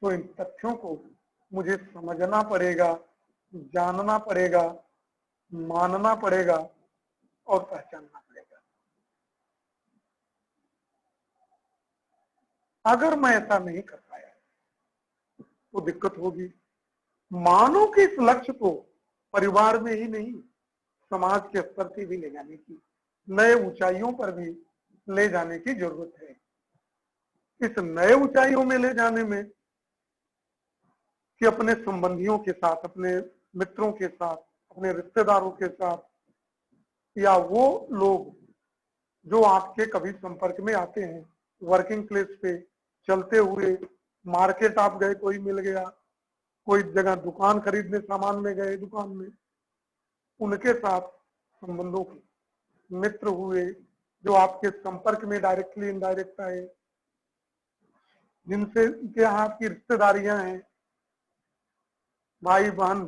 तो इन तथ्यों को मुझे समझना पड़ेगा, जानना पड़ेगा, मानना पड़ेगा और पहचानना पड़ेगा। अगर मैं ऐसा नहीं कर पाया तो दिक्कत होगी। मानो कि इस लक्ष्य को परिवार में ही नहीं, समाज के स्तर से भी ले जाने की, नए ऊंचाइयों पर भी ले जाने की जरूरत है। इस नए ऊंचाइयों में ले जाने में कि अपने संबंधियों के साथ, अपने मित्रों के साथ, अपने रिश्तेदारों के साथ, या वो लोग जो आपके कभी संपर्क में आते हैं, वर्किंग प्लेस पे चलते हुए, मार्केट आप गए, कोई मिल गया, कोई जगह दुकान खरीदने सामान में गए, दुकान में, उनके साथ संबंधों के मित्र हुए, जो आपके संपर्क में डायरेक्टली इनडायरेक्ट आए, जिनसे के यहाँ आपकी रिश्तेदारियां हैं, भाई बहन,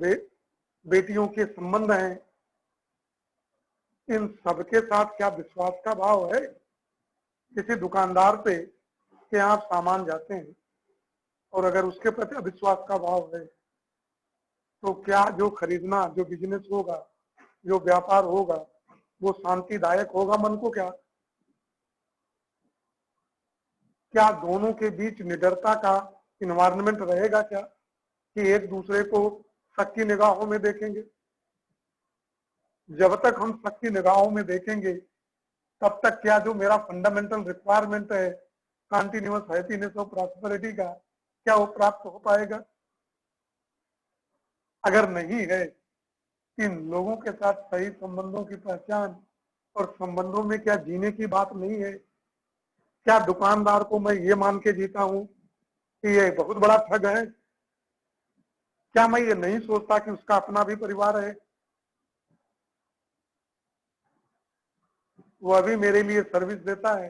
बेटियों के संबंध हैं, इन सबके साथ क्या विश्वास का भाव है? किसी दुकानदार पे के आप सामान जाते हैं और अगर उसके प्रति अविश्वास का भाव है तो क्या जो खरीदना, जो बिजनेस होगा, जो व्यापार होगा, वो शांतिदायक होगा मन को? क्या दोनों के बीच निडरता का इन्वायरमेंट रहेगा क्या, कि एक दूसरे को शक की निगाहों में देखेंगे? जब तक हम शक की निगाहों में देखेंगे तब तक क्या जो मेरा फंडामेंटल रिक्वायरमेंट है कंटिन्यूअस हैप्पीनेस और प्रॉस्पेरिटी का, क्या वो प्राप्त हो पाएगा? अगर नहीं है, इन लोगों के साथ सही संबंधों की पहचान और संबंधों में क्या जीने की बात नहीं है? क्या दुकानदार को मैं ये मान के जीता हूं कि ये बहुत बड़ा ठग है? क्या मैं ये नहीं सोचता कि उसका अपना भी परिवार है, वह भी मेरे लिए सर्विस देता है?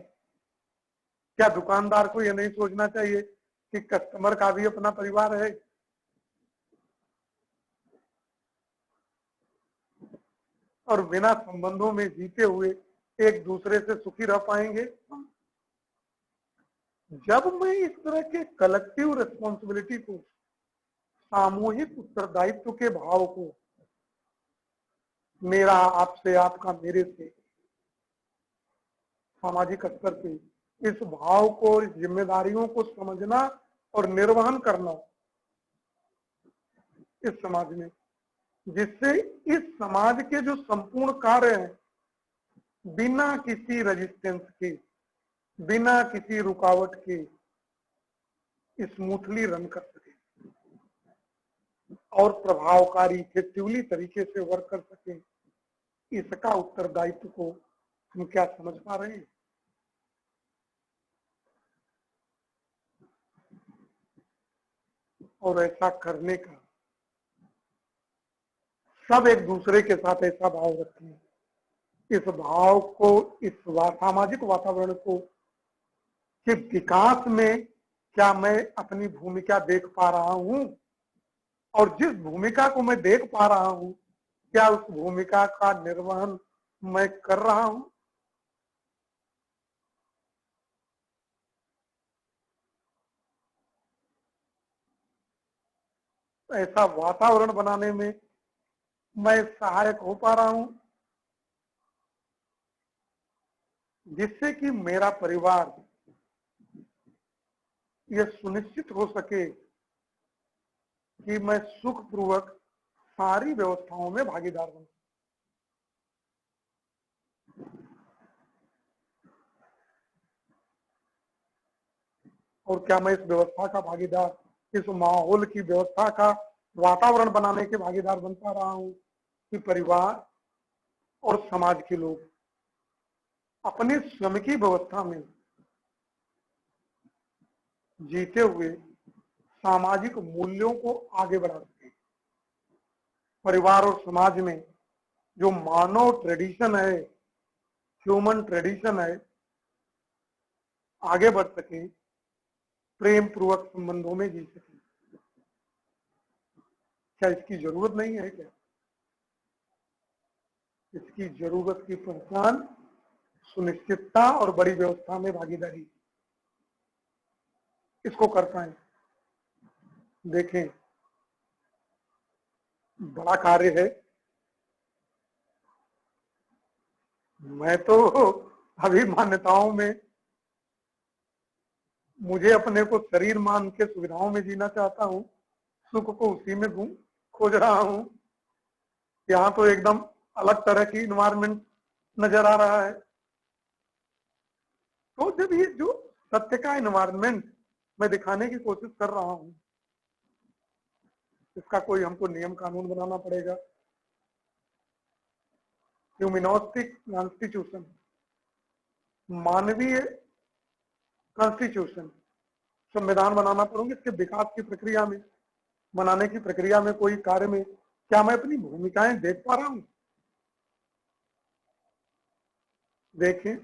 क्या दुकानदार को ये नहीं सोचना चाहिए कि कस्टमर का भी अपना परिवार है? और बिना संबंधों में जीते हुए एक दूसरे से सुखी रह पाएंगे? जब मैं इस तरह के कलेक्टिव रिस्पॉन्सिबिलिटी को, सामूहिक उत्तरदायित्व के भाव को, मेरा आपसे, आपका मेरे से, सामाजिक स्तर पे इस भाव को, इस जिम्मेदारियों को समझना और निर्वहन करना इस समाज में, जिससे इस समाज के जो संपूर्ण कार्य हैं बिना किसी रेजिस्टेंस के, बिना किसी रुकावट के स्मूथली रन कर सके और प्रभावकारी, इफेक्टिवली तरीके से वर्क कर सके, इसका उत्तरदायित्व को हम क्या समझ पा रहे हैं? और ऐसा करने का सब एक दूसरे के साथ ऐसा भाव रखें, इस भाव को, इस सामाजिक वातावरण को कि विकास में क्या मैं अपनी भूमिका देख पा रहा हूं, और जिस भूमिका को मैं देख पा रहा हूं क्या उस भूमिका का निर्वहन मैं कर रहा हूं। ऐसा वातावरण बनाने में मैं सहायक हो पा रहा हूं, जिससे कि मेरा परिवार यह सुनिश्चित हो सके कि मैं सुखपूर्वक सारी व्यवस्थाओं में भागीदार बनूं। और क्या मैं इस व्यवस्था का भागीदार, इस माहौल की व्यवस्था का वातावरण बनाने के भागीदार बन पा रहा हूं कि परिवार और समाज के लोग अपने स्वयं की व्यवस्था में जीते हुए सामाजिक मूल्यों को आगे बढ़ा सके। परिवार और समाज में जो मानव ट्रेडिशन है, ह्यूमन ट्रेडिशन है, आगे बढ़ सके, प्रेम पूर्वक संबंधों में जी सके। क्या इसकी जरूरत नहीं है क्या? इसकी जरूरत की पहचान सुनिश्चितता और बड़ी व्यवस्था में भागीदारी, इसको कर पाए। देखें, बड़ा कार्य है। मैं तो अभी मान्यताओं में, मुझे अपने को शरीर मान के सुविधाओं में जीना चाहता हूं, सुख को उसी में खोज रहा हूं। यहाँ तो एकदम अलग तरह की इन्वायरमेंट नजर आ रहा है। तो जब ये जो सत्य का इन्वायरमेंट मैं दिखाने की कोशिश कर रहा हूं, इसका कोई हमको नियम कानून बनाना पड़ेगा। ह्यूमैनिस्टिक कॉन्स्टिट्यूशन, मानवीय कॉन्स्टिट्यूशन, संविधान बनाना पड़ेगा। इसके विकास की प्रक्रिया में, बनाने की प्रक्रिया में, कोई कार्य में क्या मैं अपनी भूमिकाएं देख पा रहा हूं? देखें,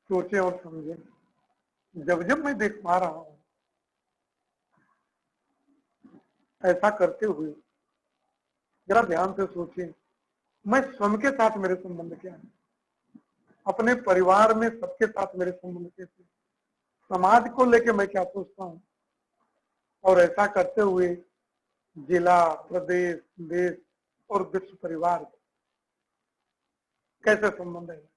सोचें और समझें। जब जब मैं देख पा रहा हूं, ऐसा करते हुए जरा ध्यान से सोचें, मैं स्वयं के साथ मेरे संबंध क्या है, अपने परिवार में सबके साथ मेरे संबंध कैसे, समाज को लेकर मैं क्या सोचता हूं, और ऐसा करते हुए जिला, प्रदेश, देश और विश्व परिवार कैसे संबंध है।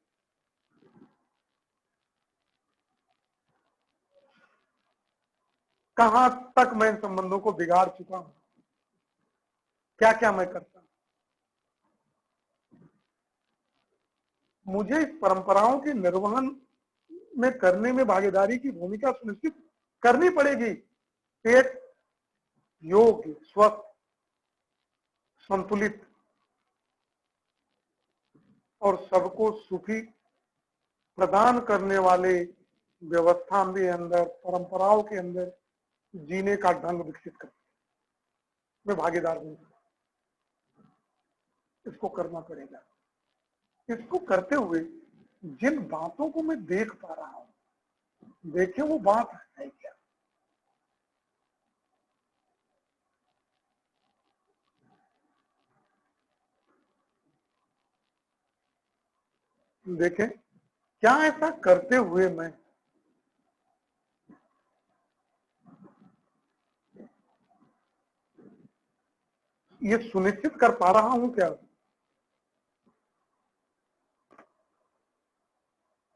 कहां तक मैं इन संबंधों को बिगाड़ चुका हूं, क्या क्या मैं करता हूं। मुझे इस परंपराओं के निर्वहन में करने में भागीदारी की भूमिका सुनिश्चित करनी पड़ेगी। एक योग्य, स्वस्थ, संतुलित और सबको सुखी प्रदान करने वाले व्यवस्था के अंदर, परंपराओं के अंदर जीने का ढंग विकसित कर मैं भागीदार हूं। इसको करना पड़ेगा। इसको करते हुए जिन बातों को मैं देख पा रहा हूं, देखें वो बात है क्या। देखें, क्या ऐसा करते हुए मैं ये सुनिश्चित कर पा रहा हूं क्या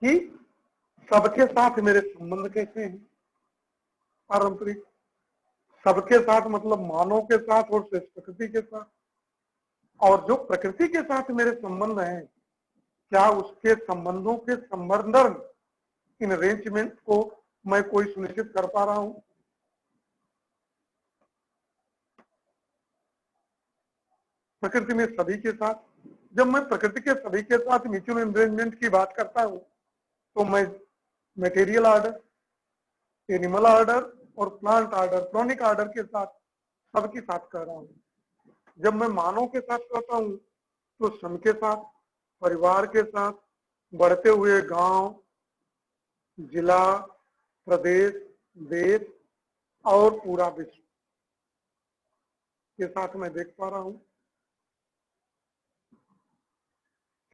कि सबके साथ मेरे संबंध कैसे हैं, पारंपरिक, सबके साथ मतलब मानव के साथ और प्रकृति के साथ, और जो प्रकृति के साथ मेरे संबंध हैं, क्या उसके संबंधों के संवर्धन, इन अरेंजमेंट को मैं कोई सुनिश्चित कर पा रहा हूं। प्रकृति में सभी के साथ, जब मैं प्रकृति के सभी के साथ म्यूचुअल अरेंजमेंट की बात करता हूं, तो मैं मटेरियल ऑर्डर, एनिमल ऑर्डर और प्लांट ऑर्डर, क्रोनिक ऑर्डर के साथ सबके साथ कर रहा हूं। जब मैं मानव के साथ करता हूं तो सम के साथ, परिवार के साथ, बढ़ते हुए गांव, जिला, प्रदेश, देश और पूरा विश्व के साथ मैं देख पा रहा हूं।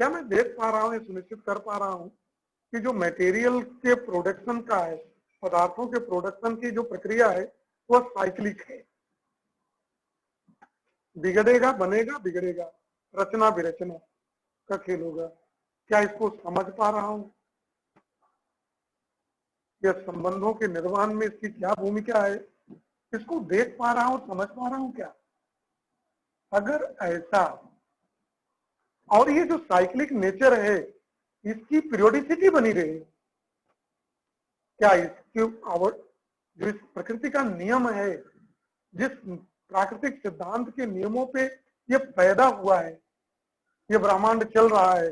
क्या मैं देख पा रहा हूं, ये सुनिश्चित कर पा रहा हूं कि जो मटेरियल के प्रोडक्शन का है, पदार्थों के प्रोडक्शन की जो प्रक्रिया है वह साइक्लिक है। बिगड़ेगा, बनेगा, बिगड़ेगा, रचना विरचना का खेल होगा। क्या इसको समझ पा रहा हूं? या संबंधों के निर्माण में इसकी क्या भूमिका है, इसको देख पा रहा हूं, समझ पा रहा हूं क्या? अगर ऐसा, और ये जो साइक्लिक नेचर है इसकी पीरियोडिसिटी बनी रहे, क्या इसके जो इस प्रकृति का नियम है, जिस प्राकृतिक सिद्धांत के नियमों पे ये पैदा हुआ है, ये ब्रह्मांड चल रहा है,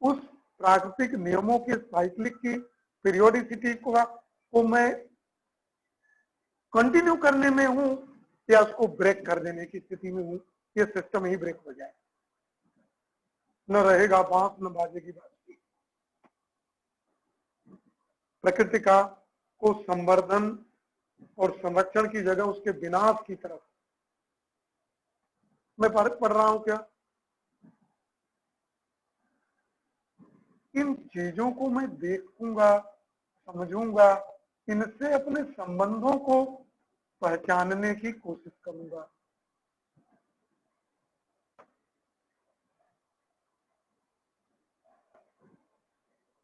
उस प्राकृतिक नियमों के साइक्लिक की पीरियोडिसिटी को मैं कंटिन्यू करने में हूं या उसको ब्रेक कर देने की स्थिति में हूं? ये सिस्टम ही ब्रेक हो जाए, न रहेगा बांस न बाजेगी बांसुरी। प्रकृति का को संवर्धन और संरक्षण की जगह उसके विनाश की तरफ मैं फर्क पड़ रहा हूं क्या? इन चीजों को मैं देखूंगा, समझूंगा, इनसे अपने संबंधों को पहचानने की कोशिश करूंगा।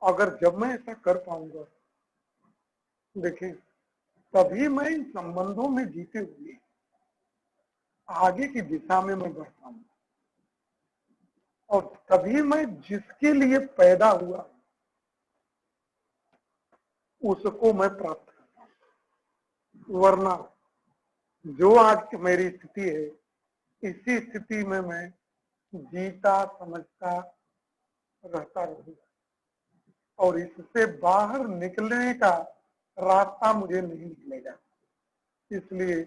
अगर जब मैं ऐसा कर पाऊंगा, देखें, तभी मैं इन संबंधों में जीते हुए आगे की दिशा में मैं बढ़ पाऊंगा, और तभी मैं जिसके लिए पैदा हुआ उसको मैं प्राप्त करता हूं। वरना जो आज मेरी स्थिति है, इसी स्थिति में मैं जीता समझता रहता रहूंगा, और इससे बाहर निकलने का रास्ता मुझे नहीं मिलेगा। इसलिए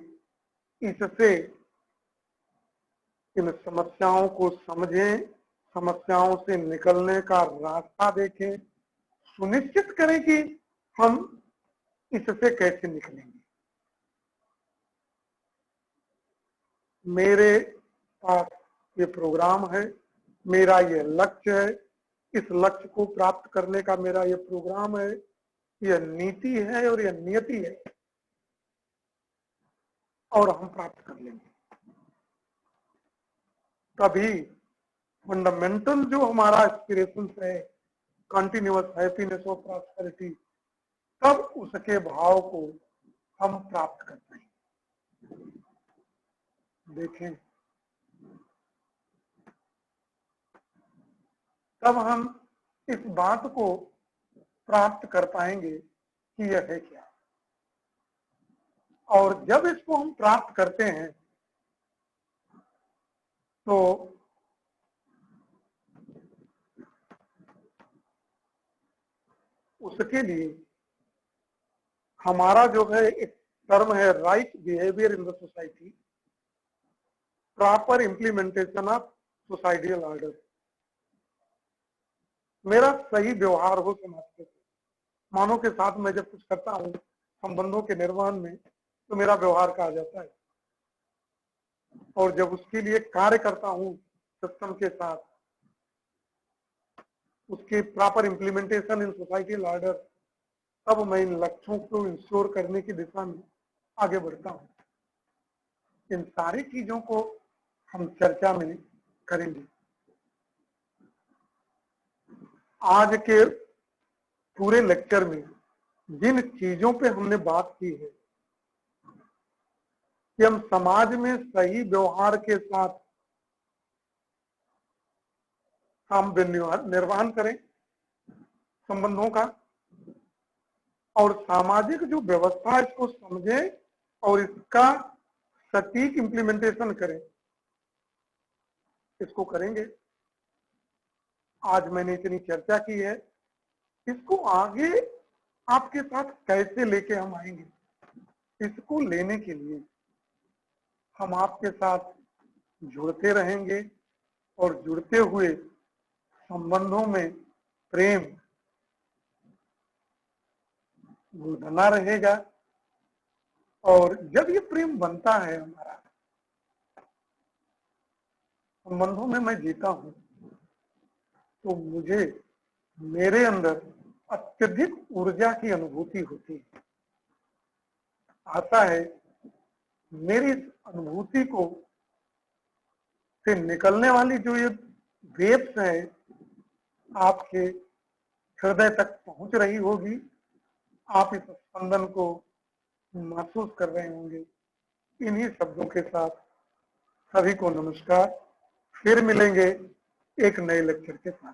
इससे इन समस्याओं को समझें, समस्याओं से निकलने का रास्ता देखें, सुनिश्चित करें कि हम इससे कैसे निकलेंगे। मेरे पास ये प्रोग्राम है, मेरा ये लक्ष्य है, इस लक्ष्य को प्राप्त करने का मेरा ये प्रोग्राम है, यह नीति है और यह नियति है, और हम प्राप्त कर लेंगे। तभी फंडामेंटल जो हमारा एस्पिरेशन है, कंटिन्यूअस हैप्पीनेस और प्रॉस्पेरिटी, तब उसके भाव को हम प्राप्त करते हैं। देखें, तब हम इस बात को प्राप्त कर पाएंगे कि यह है क्या। और जब इसको हम प्राप्त करते हैं तो उसके लिए हमारा जो है एक टर्म है, right behaviour in the society, proper implementation of societal order. मेरा सही व्यवहार हो समाज के साथ, मानव के साथ मैं जब कुछ करता हूं संबंधों के निर्माण में, तो मेरा व्यवहार कहा जाता है। और जब उसके लिए कार्य करता हूं सिस्टम के साथ, उसके प्रॉपर इंप्लीमेंटेशन इन सोसाइटियल ऑर्डर, तब मैं इन लक्ष्यों को इंश्योर करने की दिशा में आगे बढ़ता हूं। इन सारी चीजों को हम चर्चा में करेंगे। आज के पूरे लेक्चर में जिन चीजों पे हमने बात की है कि हम समाज में सही व्यवहार के साथ हम निर्माण करें संबंधों का, और सामाजिक जो व्यवस्था है इसको समझें और इसका सटीक इंप्लीमेंटेशन करें, इसको करेंगे। आज मैंने इतनी चर्चा की है, इसको आगे आपके साथ कैसे लेके हम आएंगे, इसको लेने के लिए हम आपके साथ जुड़ते रहेंगे और जुड़ते हुए संबंधों में प्रेम वो बना रहेगा। और जब ये प्रेम बनता है हमारा, संबंधों में मैं जीता हूं, तो मुझे मेरे अंदर अत्यधिक ऊर्जा की अनुभूति होती है। आता है मेरी इस अनुभूति को से निकलने वाली जो ये वेव्स है आपके हृदय तक पहुंच रही होगी, आप इस स्पंदन को महसूस कर रहे होंगे। इन्हीं शब्दों के साथ सभी को नमस्कार। फिर मिलेंगे एक नए लेक्चर के साथ।